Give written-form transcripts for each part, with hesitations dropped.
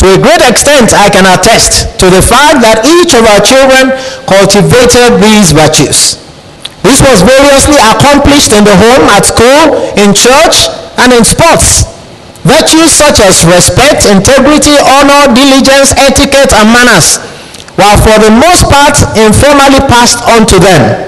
To a great extent, I can attest to the fact that each of our children cultivated these virtues. This was variously accomplished in the home, at school, in church, and in sports. Virtues such as respect, integrity, honor, diligence, etiquette, and manners were for the most part informally passed on to them.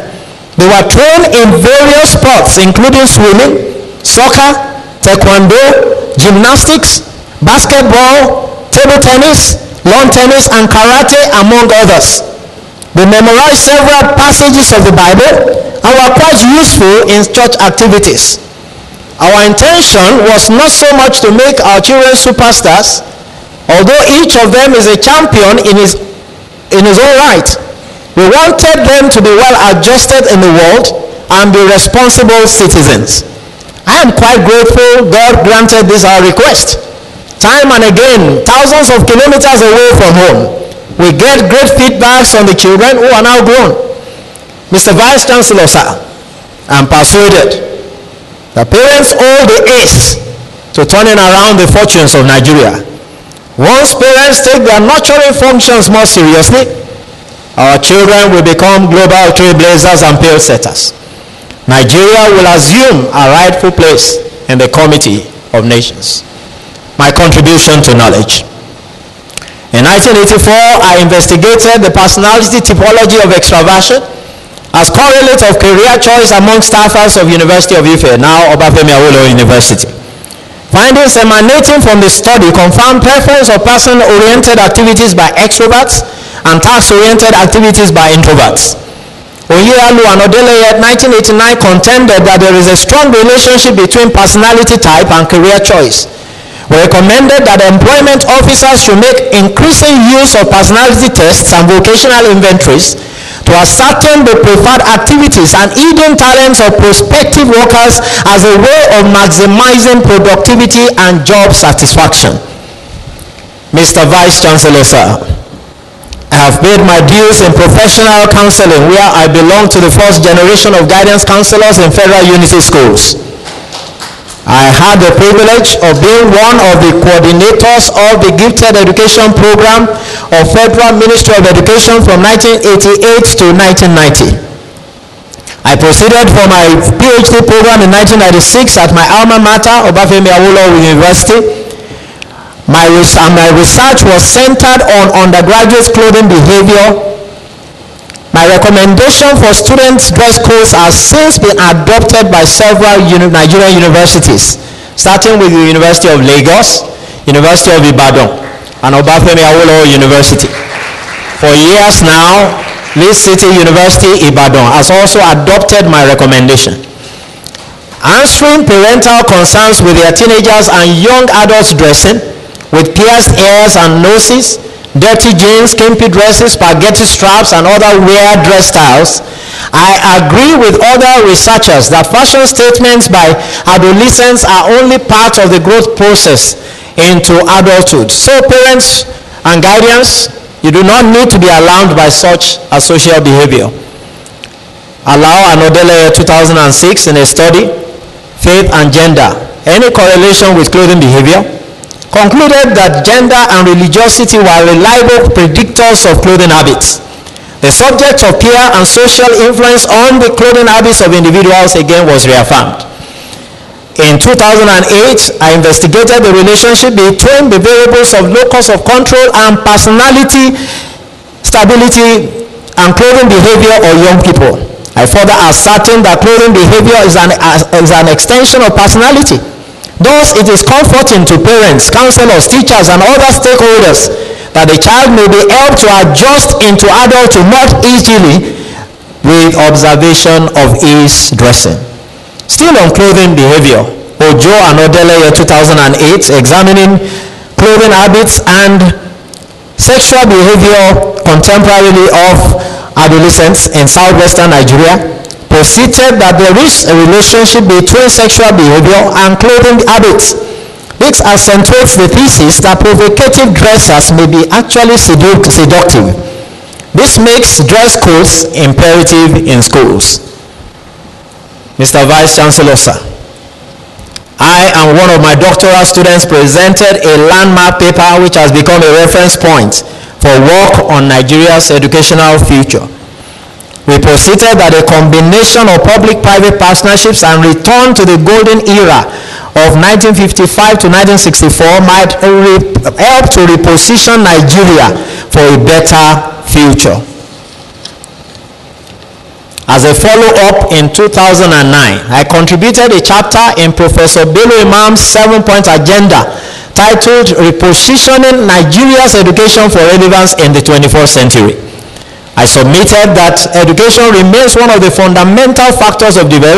They were trained in various sports, including swimming, soccer, taekwondo, gymnastics, basketball, table tennis, lawn tennis, and karate, among others. They memorized several passages of the Bible and were quite useful in church activities. Our intention was not so much to make our children superstars, although each of them is a champion in his own right. We wanted them to be well adjusted in the world and be responsible citizens. I am quite grateful God granted this our request. Time and again, thousands of kilometers away from home, we get great feedbacks on the children who are now grown. Mr. Vice Chancellor, sir, I'm persuaded that parents owe the ace to turning around the fortunes of Nigeria. Once parents take their nurturing functions more seriously, our children will become global trailblazers and pace setters. Nigeria will assume a rightful place in the committee of nations. My contribution to knowledge. In 1984, I investigated the personality typology of extraversion as correlate of career choice among staffers of University of Ife, now Obafemi Awolowo University. Findings emanating from the study confirmed preference of person-oriented activities by extroverts and task-oriented activities by introverts. Onyealu and Odeleye 1989 contended that there is a strong relationship between personality type and career choice. We recommended that employment officers should make increasing use of personality tests and vocational inventories to ascertain the preferred activities and hidden talents of prospective workers as a way of maximizing productivity and job satisfaction. Mr. Vice Chancellor, sir, I have paid my dues in professional counseling, where I belong to the first generation of guidance counselors in Federal Unity Schools. I had the privilege of being one of the coordinators of the Gifted Education Program of Federal Ministry of Education from 1988 to 1990. I proceeded for my PhD program in 1996 at my alma mater, Obafemi Awolowo University. My research was centered on undergraduate clothing behavior. My recommendation for students' dress codes has since been adopted by several Nigerian universities, starting with the University of Lagos, University of Ibadan, and Obafemi Awolowo University. For years now, Lee City University, Ibadan, has also adopted my recommendation. Answering parental concerns with their teenagers and young adults dressing with pierced ears and noses, dirty jeans, skimpy dresses, spaghetti straps, and other weird dress styles, I agree with other researchers that fashion statements by adolescents are only part of the growth process into adulthood. So parents and guardians, you do not need to be alarmed by such a social behavior. Allow and Odeleye 2006 in a study, Faith and Gender, Any Correlation with Clothing Behavior, concluded that gender and religiosity were reliable predictors of clothing habits. The subject of peer and social influence on the clothing habits of individuals again was reaffirmed. In 2008, I investigated the relationship between the variables of locus of control and personality stability and clothing behavior of young people. I further ascertained that clothing behavior is an extension of personality. Thus, it is comforting to parents, counselors, teachers, and other stakeholders that the child may be helped to adjust into adulthood more easily with observation of his dressing. Still on clothing behavior, Ojo and Odeleye 2008, examining clothing habits and sexual behavior contemporarily of adolescents in southwestern Nigeria, posited that there is a relationship between sexual behavior and clothing habits. This accentuates the thesis that provocative dressers may be actually seductive. This makes dress codes imperative in schools. Mr. Vice Chancellor, sir, I and one of my doctoral students presented a landmark paper which has become a reference point for work on Nigeria's educational future. We posited that a combination of public-private partnerships and return to the golden era of 1955 to 1964 might help to reposition Nigeria for a better future. As a follow-up, in 2009, I contributed a chapter in Professor Bello Imam's 7-point agenda titled Repositioning Nigeria's Education for Relevance in the 21st Century. I submitted that education remains one of the fundamental factors of development